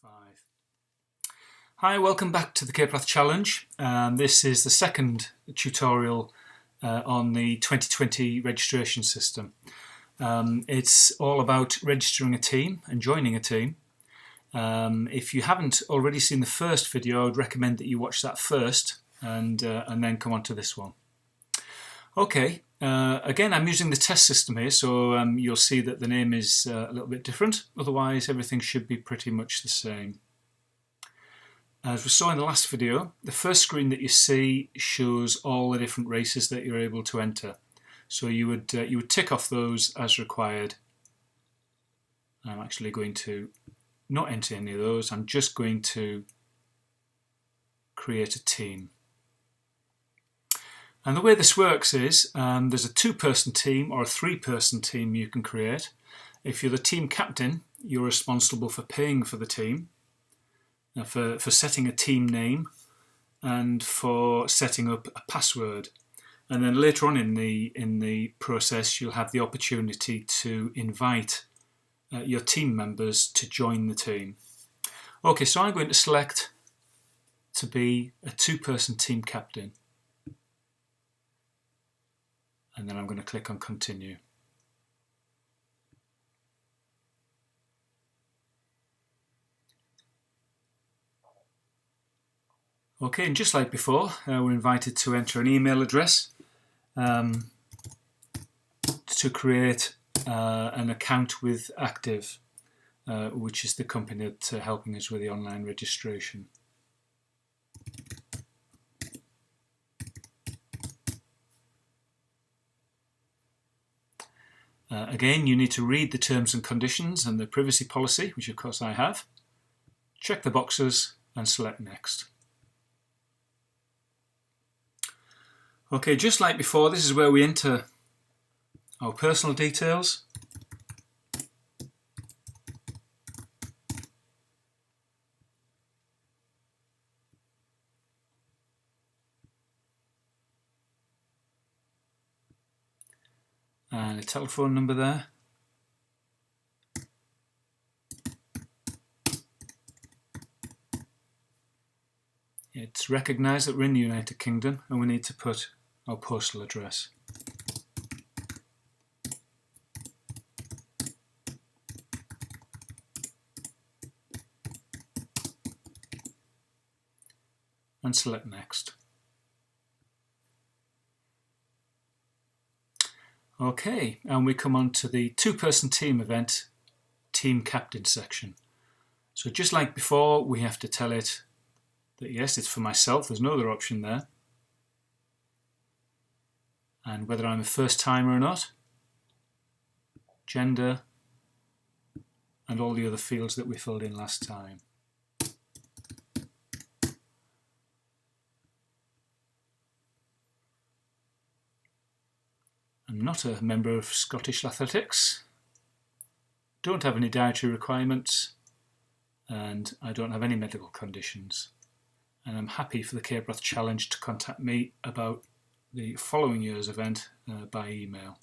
5. Hi, welcome back to the CapeWrath Challenge. This is the second tutorial on the 2020 registration system. It's all about registering a team and joining a team. If you haven't already seen the first video, I would recommend that you watch that first and then come on to this one. Okay, again I'm using the test system here, so you'll see that the name is a little bit different. Otherwise everything should be pretty much the same. As we saw in the last video, the first screen that you see shows all the different races that you're able to enter. So you would tick off those as required. I'm actually going to not enter any of those. I'm just going to create a team. And the way this works is there's a 2-person team or a 3-person team you can create. If you're the team captain, you're responsible for paying for the team, for setting a team name, and for setting up a password. And then later on in the process, you'll have the opportunity to invite your team members to join the team. Okay, so I'm going to select to be a 2-person team captain. And then I'm going to click on continue. Okay, and just like before, we're invited to enter an email address to create an account with Active, which is the company that's helping us with the online registration. Again, you need to read the terms and conditions and the privacy policy, which of course I have. Check the boxes and select next. Okay, just like before, this is where we enter our personal details. And a telephone number there. It's recognised that we're in the United Kingdom and we need to put our postal address. And select next. Okay, and we come on to the 2-person team event, team captain section. So just like before, we have to tell it that yes, it's for myself, there's no other option there. And whether I'm a first timer or not, gender, and all the other fields that we filled in last time. I'm not a member of Scottish Athletics, don't have any dietary requirements, and I don't have any medical conditions. And I'm happy for the CapeWrath Challenge to contact me about the following year's event by email.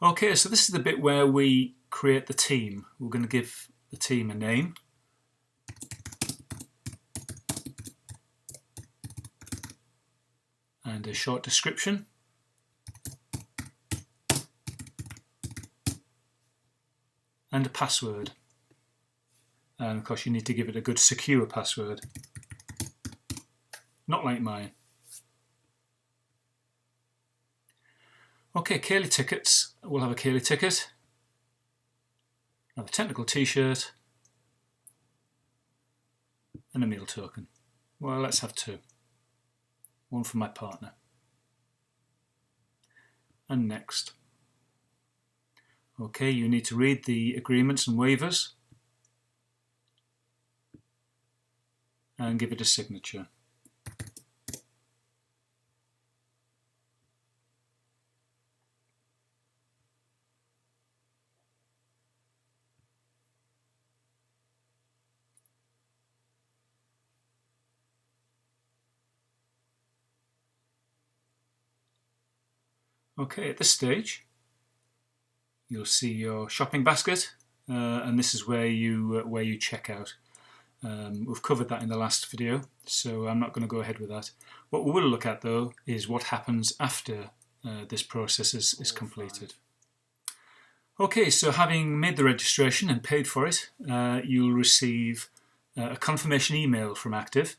Okay, so this is the bit where we create the team. We're going to give the team a name. And a short description. And a password. And of course you need to give it a good secure password. Not like mine. Okay, Ceilidh tickets. We'll have a Ceilidh ticket. Have a technical t-shirt. And a meal token. Well, let's have 2. One for my partner. And next. Okay, you need to read the agreements and waivers. And give it a signature. Okay, at this stage, you'll see your shopping basket and this is where you check out. We've covered that in the last video, so I'm not going to go ahead with that. What we will look at though is what happens after this process is completed. Okay, so having made the registration and paid for it, you'll receive a confirmation email from Active,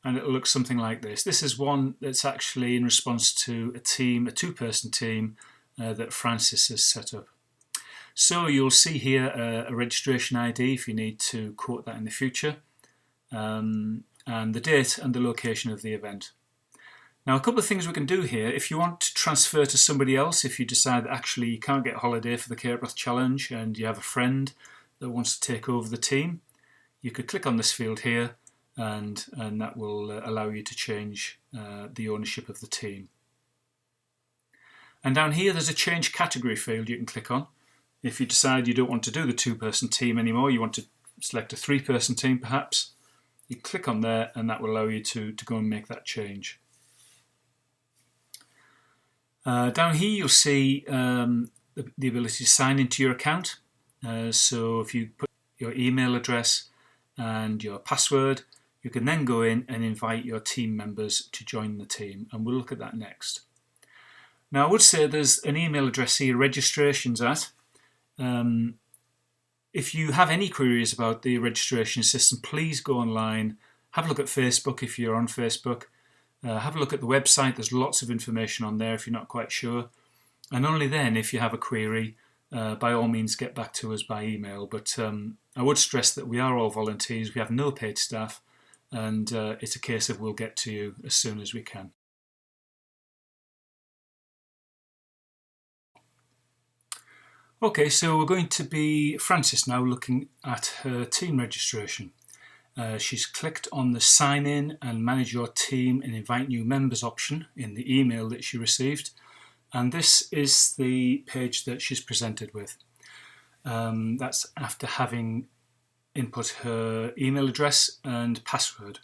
and it'll look something like this. This is one that's actually in response to a two-person team that Francis has set up. So you'll see here a registration ID if you need to quote that in the future, and the date and the location of the event. Now, a couple of things we can do here. If you want to transfer to somebody else, if you decide that actually you can't get a holiday for the Cape Wrath Challenge and you have a friend that wants to take over the team, you could click on this field here, and that will allow you to change the ownership of the team. And down here there's a change category field you can click on. If you decide you don't want to do the two-person team anymore, you want to select a three-person team perhaps, you click on there and that will allow you to go and make that change. Down here you'll see the ability to sign into your account. So if you put your email address and your password, you can then go in and invite your team members to join the team, and we'll look at that next. Now I would say there's an email address here, registrations at. If you have any queries about the registration system, please go online, have a look at Facebook if you're on Facebook. Have a look at the website, there's lots of information on there if you're not quite sure. And only then, if you have a query, by all means get back to us by email. But I would stress that we are all volunteers, we have no paid staff, and it's a case of we'll get to you as soon as we can. Okay, so we're going to be Francis now looking at her team registration. She's clicked on the sign in and manage your team and invite new members option in the email that she received, and this is the page that she's presented with. That's after having input her email address and password.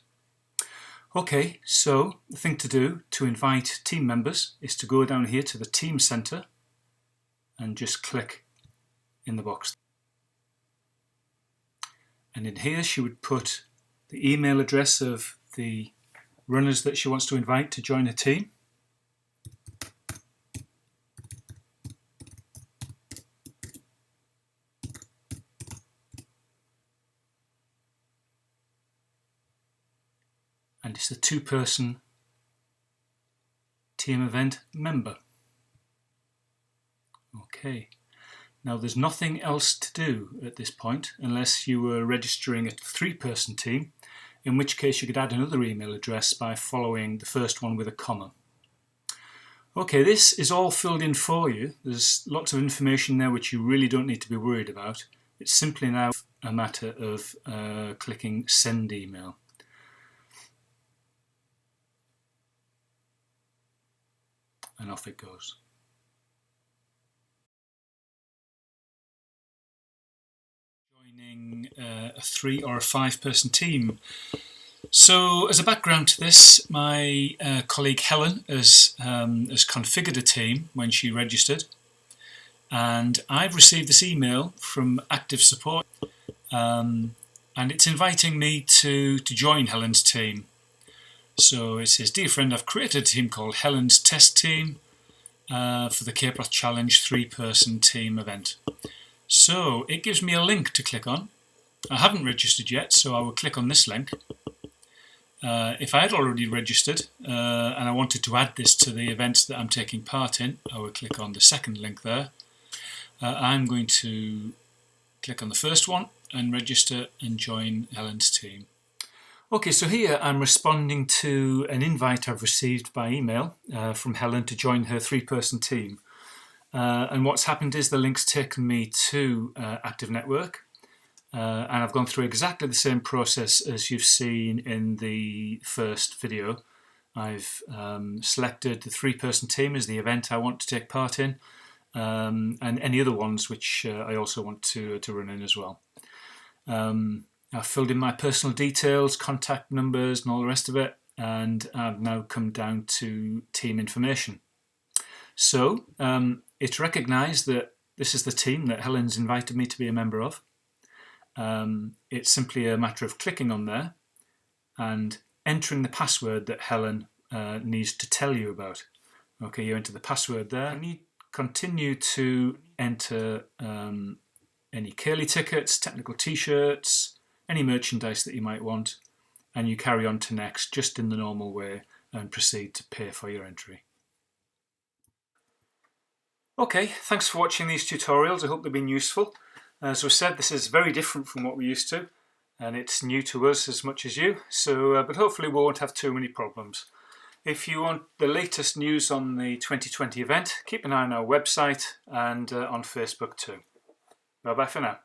Okay, so the thing to do to invite team members is to go down here to the Team Center and just click in the box. And in here she would put the email address of the runners that she wants to invite to join her team. And it's a two-person team event member. Okay. Now there's nothing else to do at this point unless you were registering a three-person team, in which case you could add another email address by following the first one with a comma. Okay, this is all filled in for you. There's lots of information there which you really don't need to be worried about. It's simply now a matter of clicking send email. And off it goes. Joining a 3 or a 5-person team. So as a background to this, my colleague Helen has configured a team when she registered, and I've received this email from Active Support, and it's inviting me to join Helen's team. So it says, "Dear friend, I've created a team called Helen's Test Team for the Cape Wrath Challenge 3-person team event." So it gives me a link to click on. I haven't registered yet, so I will click on this link. If I had already registered and I wanted to add this to the events that I'm taking part in, I would click on the second link there. I'm going to click on the first one and register and join Helen's team. Okay, so here I'm responding to an invite I've received by email from Helen to join her 3-person team. And what's happened is the link's taken me to Active Network, and I've gone through exactly the same process as you've seen in the first video. I've selected the 3-person team as the event I want to take part in, and any other ones which I also want to run in as well. I've filled in my personal details, contact numbers and all the rest of it, and I've now come down to team information. So it's recognised that This is the team that Helen's invited me to be a member of. It's simply a matter of clicking on there and entering the password that Helen needs to tell you about. Okay, you enter the password there and you continue to enter any curly tickets, technical t-shirts, any merchandise that you might want, and you carry on to next just in the normal way and proceed to pay for your entry. Okay, thanks for watching these tutorials. I hope they've been useful. As we said, this is very different from what we're used to, and it's new to us as much as you, so but hopefully we won't have too many problems. If you want the latest news on the 2020 event, keep an eye on our website and on Facebook too. Bye bye for now.